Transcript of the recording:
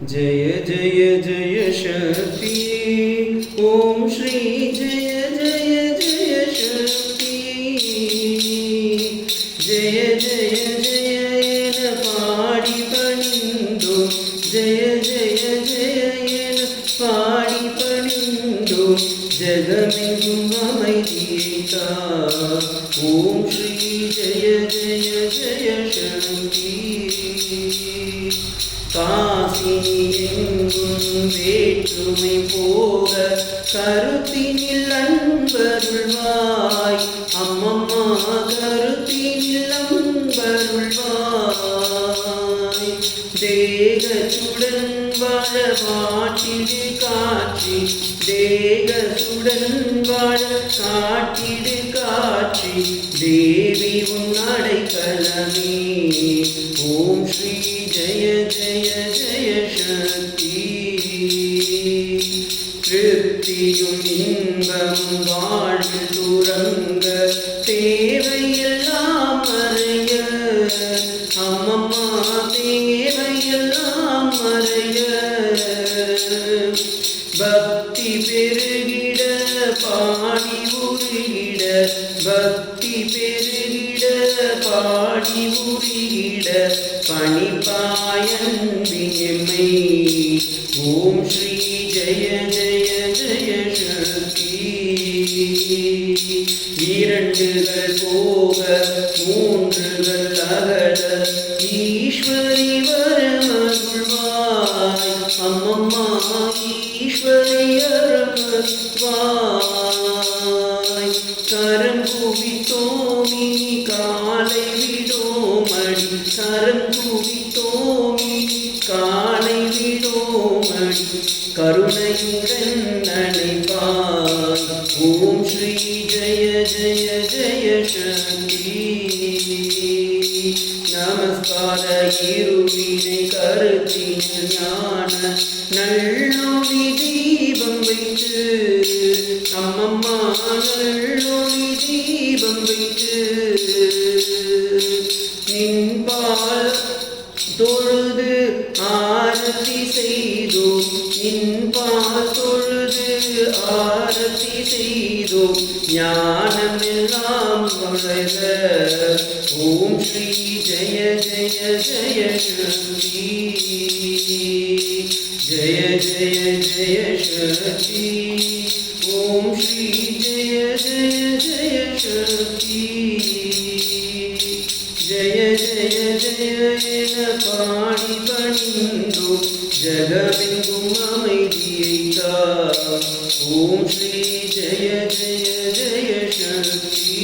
जय जय जय शक्ति ओम श्री जय जय जय शक्ति जय जय जय एन पाड़ी पणिंदो जय जय जय एन पाड़ी पणिंदो जगमेंगुम अमैदियैता ओम श्री जय जय जय शक्ति காசி எங்கும் வேற்றுமை போக கருத்தினில் அன்பருள்வாய் அம்மம்மா கருத்தினில் அன்பருள்வாய் தேகத்துடன் வாழ காட்டிடு காட்சி தேகத்துடன் வாழ காட்டிடு காட்சி தேவி உன் அடைக்கலமே ஓம் ஸ்ரீ ஜய ஜய ஜய சக்தி திருப்தியும் இன்பமும் வாழ்வில் துறங்க தேவையெல்லாம் மறைய அம்மம்மா தேவையெல்லாம் மறைய பக்தி பெருகிட பாடி உருகிட பக்தி பெருகிட பாடி உருகிட பணிப்பாயன்பின் எம்மை ஓம் ஸ்ரீ ஜய ஜய ஜய சக்தி இரண்டுகள் போக மூன்றுகள் அகல ஈஸ்வரி வரமருள்வாய் அம்மம்மா ஈஸ்வரி வரமருள்வாய் கரம் குவித்தோமி காலை விடோமடி கரம் குவித்தோமி காலை விடோமடி கருணையுடன் நினைப்பாய் ஓம் ஸ்ரீ ஜய ஜய ஜய சக்தி நமஸ்கார இருவினை கருத்தினில் ஞான நல்லொளி தீபம் வைத்து அம்மம்மா நல்லொளி தீபம் வைத்து நின்பால் தொழுது ஆரத்தி செய்தோம் நின்பால் தொழுது ஆரத்தி செய்தோம் ஞானமெல்லாம் வளர ஓம் ஸ்ரீ ஜய ஜய ஜய சக்தி ஜய ஜய ஜய சக்தி ஓம் ஸ்ரீ ஜய ஜய ஜய சக்தி ஜய ஜய ஜய என பாடி பணிந்தோ ஜகமெங்கும் அமைதியைத்தா ஓம் ஸ்ரீ ஜய ஜய ஜய சக்தி